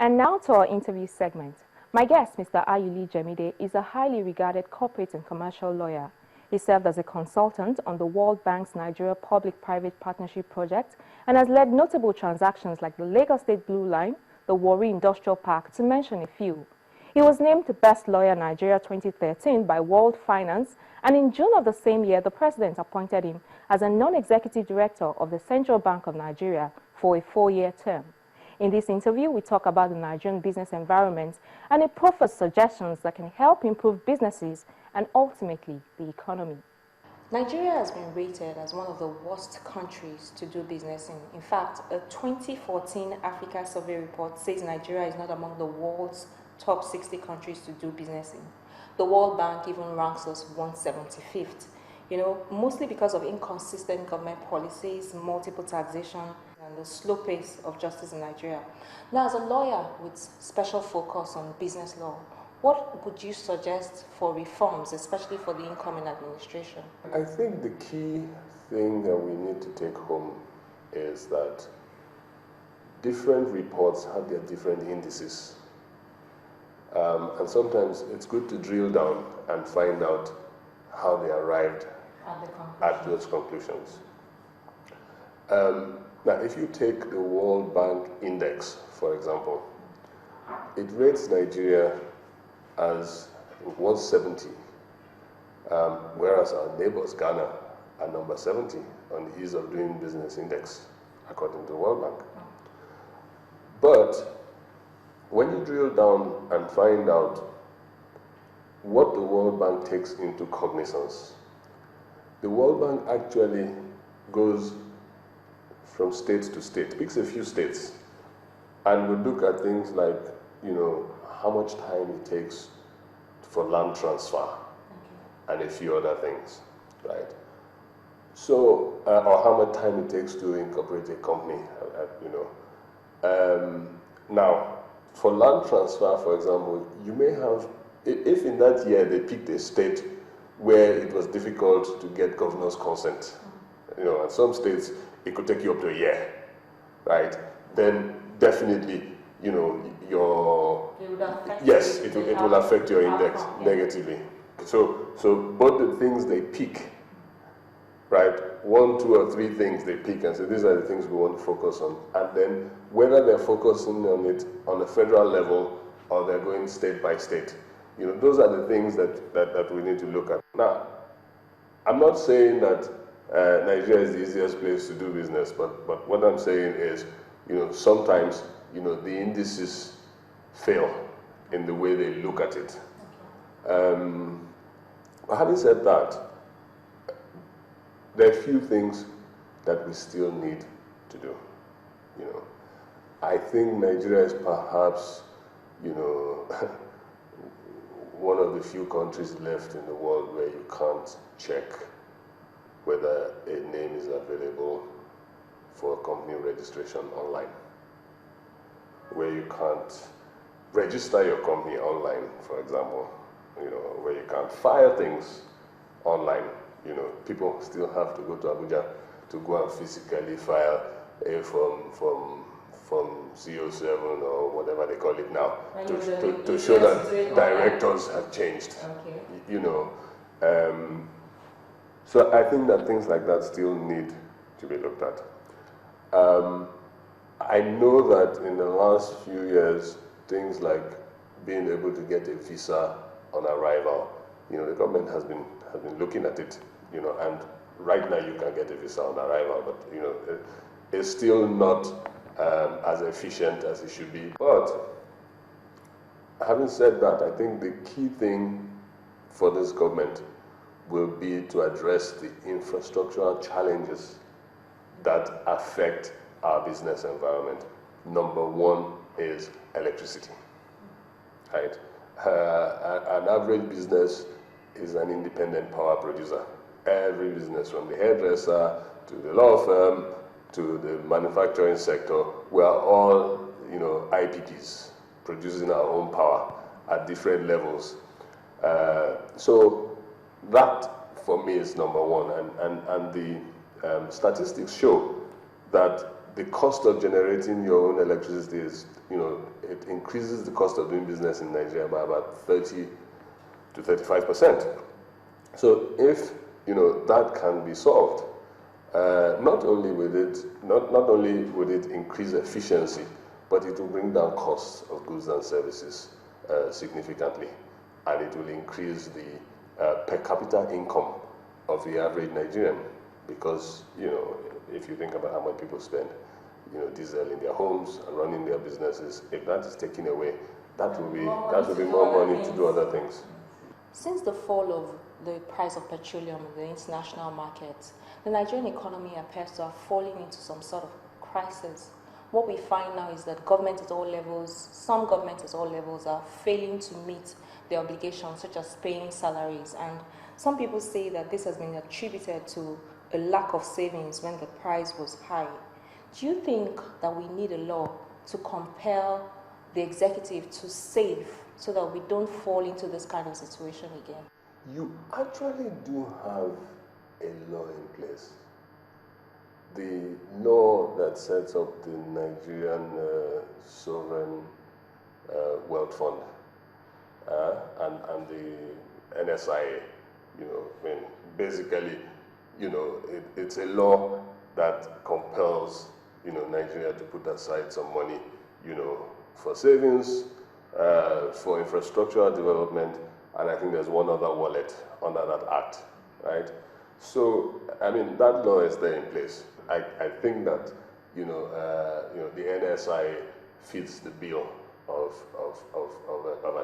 And now to our interview segment. My guest, Mr. Ayuli Jemide, is a highly regarded corporate and commercial lawyer. He served as a consultant on the World Bank's Nigeria Public-Private Partnership Project and has led notable transactions like the Lagos State Blue Line, the Warri Industrial Park, to mention a few. He was named Best Lawyer Nigeria 2013 by World Finance, and in June of the same year, the president appointed him as a non-executive director of the Central Bank of Nigeria for a 4-year term. In this interview, we talk about the Nigerian business environment and it proffers suggestions that can help improve businesses and ultimately the economy. Nigeria has been rated as one of the worst countries to do business in. In fact, a 2014 Africa survey report says Nigeria is not among the world's top 60 countries to do business in. The World Bank even ranks us 175th, mostly because of inconsistent government policies, multiple taxation, and the slow pace of justice in Nigeria. Now, as a lawyer with special focus on business law, what would you suggest for reforms, especially for the incoming administration? I think the key thing that we need to take home is that different reports have their different indices. And sometimes it's good to drill down and find out how they arrived at those conclusions. Now, if you take the World Bank Index, for example, it rates Nigeria as 170, whereas our neighbors, Ghana, are number 70 on the Ease of Doing Business Index, according to the World Bank. But when you drill down and find out what the World Bank takes into cognizance, the World Bank actually goes from state to state, picks a few states, and we look at things like, how much time it takes for land transfer, and a few other things, right? So, or how much time it takes to incorporate a company, Now, for land transfer, for example, you may have, if in that year they picked a state where it was difficult to get governor's consent, in some states it could take you up to a year, right? Then definitely, it will affect your index negatively. So both the things they pick, right? 1, 2, or 3 things they pick and say these are the things we want to focus on, and then whether they're focusing on it on a federal level or they're going state by state, those are the things that we need to look at. Now, I'm not saying that Nigeria is the easiest place to do business, but what I'm saying is, sometimes, the indices fail in the way they look at it. But having said that, there are a few things that we still need to do. I think Nigeria is perhaps, one of the few countries left in the world where you can't check whether a name is available for company registration online, where you can't register your company online, for example, where you can't file things online. People still have to go to Abuja to go and physically file a from CO7 or whatever they call it now, to show that directors have changed. Okay. So I think that things like that still need to be looked at. I know that in the last few years, things like being able to get a visa on arrival, the government has been looking at it, and right now you can get a visa on arrival, but it's still not as efficient as it should be. But having said that, I think the key thing for this government will be to address the infrastructural challenges that affect our business environment. Number 1 is electricity, right? An average business is an independent power producer. Every business, from the hairdresser to the law firm to the manufacturing sector, we are all, IPPs, producing our own power at different levels. So that, for me, is number 1. And the statistics show that the cost of generating your own electricity is, it increases the cost of doing business in Nigeria by about 30 to 35%. So if, that can be solved, not only would it increase efficiency, but it will bring down costs of goods and services significantly, and it will increase the per capita income of the average Nigerian, because if you think about how much people spend, diesel in their homes and running their businesses, if that is taken away, that will be more money to do other things. Since the fall of the price of petroleum in the international market, the Nigerian economy appears to have fallen into some sort of crisis. What we find now is that some governments at all levels are failing to meet their obligations, such as paying salaries. And some people say that this has been attributed to a lack of savings when the price was high. Do you think that we need a law to compel the executive to save so that we don't fall into this kind of situation again? You actually do have a law in place. The law that sets up the Nigerian Sovereign Wealth Fund and the NSIA, basically, it's a law that compels, Nigeria to put aside some money, for savings, for infrastructural development, and I think there's one other wallet under that act, right? So, that law is there in place. I think that, the NSI fits the bill of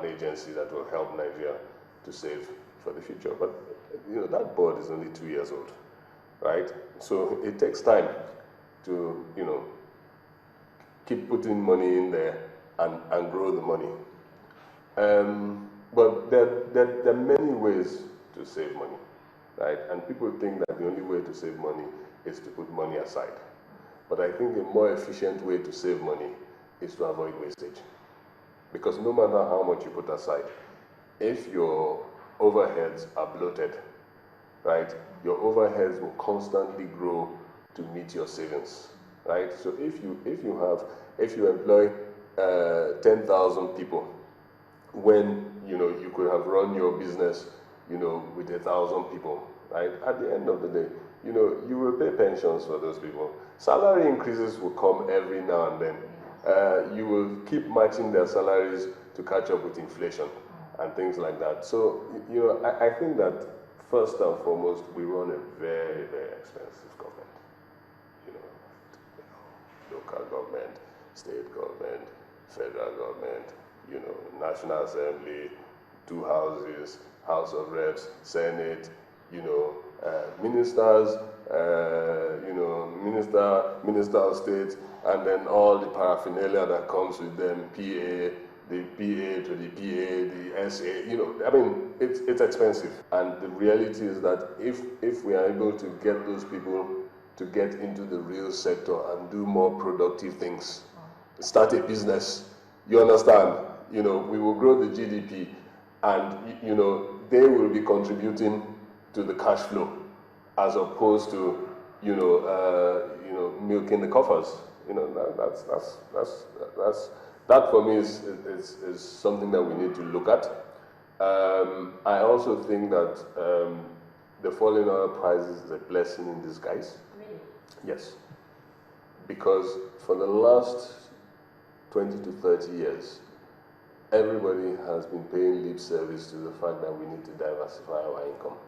an agency that will help Nigeria to save for the future. But, that board is only 2 years old, right? So it takes time to, keep putting money in there and grow the money. But there are many ways to save money, right? And people think that the only way to save money is to put money aside. But I think a more efficient way to save money is to avoid wastage. Because no matter how much you put aside, if your overheads are bloated, right, your overheads will constantly grow to meet your savings, right? So if you employ 10,000 people, when you could have run your business with 1,000 people, right? At the end of the day, you will pay pensions for those people. Salary increases will come every now and then. You will keep matching their salaries to catch up with inflation and things like that. So I think that first and foremost, we run a very, very expensive government. Local government, state government, federal government, National Assembly, 2 houses, House of Reps, Senate, ministers, minister of state, and then all the paraphernalia that comes with them, PA, the PA to the PA, the SA, it's expensive. And the reality is that if we are able to get those people to get into the real sector and do more productive things, start a business, you understand, we will grow the GDP, and, they will be contributing to the cash flow as opposed to, milking the coffers. That for me is something that we need to look at. I also think that the falling oil prices is a blessing in disguise. Really? Yes. Because for the last 20 to 30 years, everybody has been paying lip service to the fact that we need to diversify our income.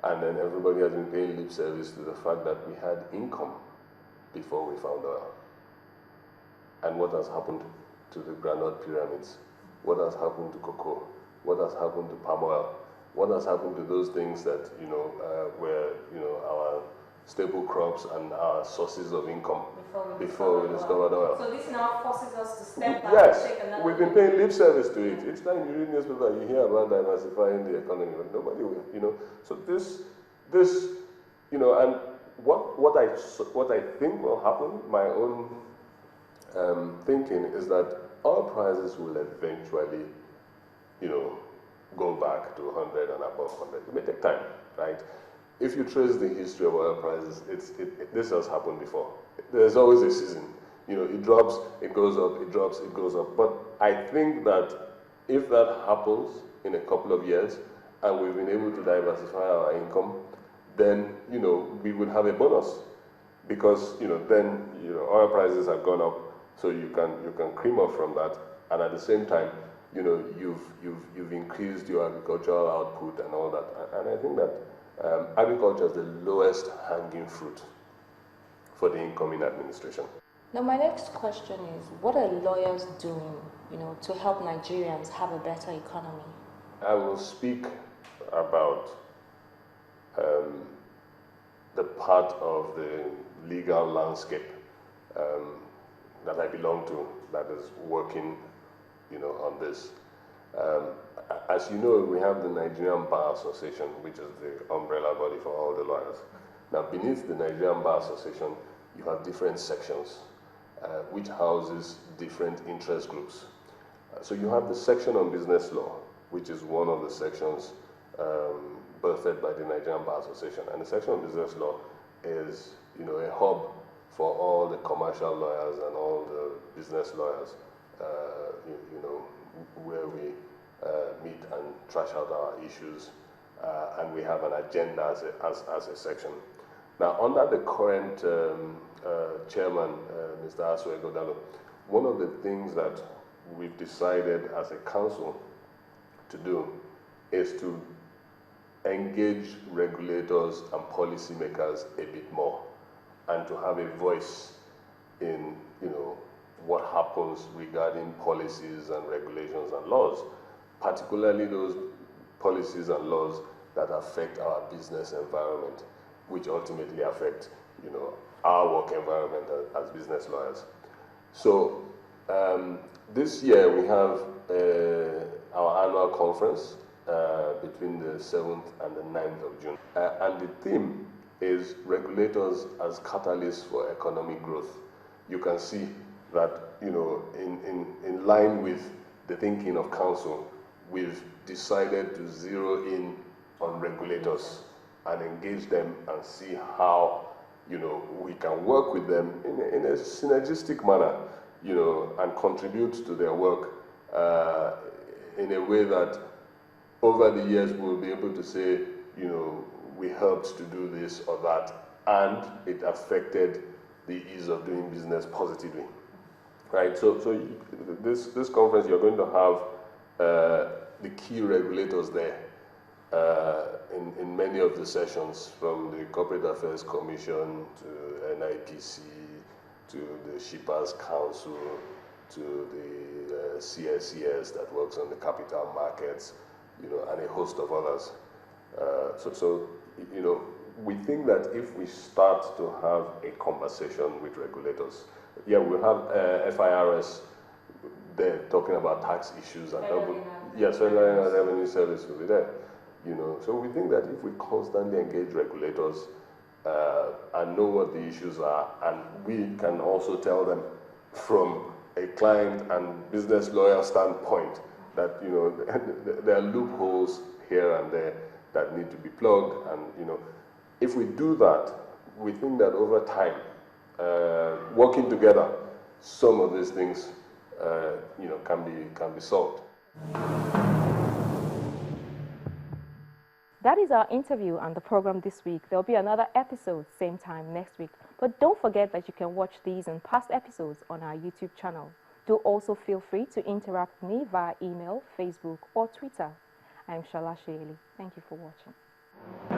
And then everybody has been paying lip service to the fact that we had income before we found oil. And what has happened to the granite pyramids? What has happened to cocoa? What has happened to palm oil? What has happened to those things that, were, our staple crops and our sources of income before we discovered oil? So this now forces us to step back yes, and take another we've been paying lip service to it. Each time you read newspaper, you hear about diversifying the economy, but nobody will, So this, and what I think will happen, my own thinking is that oil prices will eventually, go back to 100 and above 100. It may take time, right? if you trace the history of oil prices, this has happened before. There's always a season. You know, it drops, it goes up, it drops, it goes up. But I think that if that happens in a couple of years, and we've been able to diversify our income, then, you know, we would have a bonus. Because, you know, then, you know, oil prices have gone up, so you can cream off from that, and at the same time, you know, you've increased your agricultural output and all that. And I think that agriculture is the lowest hanging fruit for the incoming administration. Now, my next question is, what are lawyers doing, you know, to help Nigerians have a better economy? I will speak about the part of the legal landscape that I belong to that is working, you know, on this. As you know, we have the Nigerian Bar Association, which is the umbrella body for all the lawyers. Now, beneath the Nigerian Bar Association, you have different sections, which houses different interest groups. So you have the section on business law, which is one of the sections birthed by the Nigerian Bar Association. And the section on business law is, you know, a hub for all the commercial lawyers and all the business lawyers, you know, where we meet and trash out our issues, and we have an agenda as a section. Now, under the current chairman, Mr. Asuegodalo, one of the things that we've decided as a council to do is to engage regulators and policymakers a bit more, and to have a voice in, you know, what happens regarding policies and regulations and laws, particularly those policies and laws that affect our business environment, which ultimately affect, you know, our work environment as business lawyers. So this year we have our annual conference between the 7th and the 9th of June. And the theme is regulators as catalysts for economic growth. You can see that, you know, in line with the thinking of council, we've decided to zero in on regulators and engage them and see how, you know, we can work with them in a synergistic manner, you know, and contribute to their work in a way that over the years we'll be able to say, you know, we helped to do this or that, and it affected the ease of doing business positively, right? So this conference, you're going to have the key regulators there in many of the sessions, from the Corporate Affairs Commission to NIPC to the Shippers Council to the CSCS that works on the capital markets, you know, and a host of others. So you know, we think that if we start to have a conversation with regulators, yeah, we'll have FIRS there talking about tax issues, and yes, revenue service will be there. You know, so we think that if we constantly engage regulators and know what the issues are, and we can also tell them from a client and business lawyer standpoint that, you know, there are loopholes here and there that need to be plugged, and, you know, if we do that, we think that over time, working together, some of these things, you know, can be solved. That is our interview on the program this week. There'll be another episode same time next week. But don't forget that you can watch these and past episodes on our YouTube channel. Do also feel free to interact with me via email, Facebook, or Twitter. I'm Shala Sheili. Thank you for watching.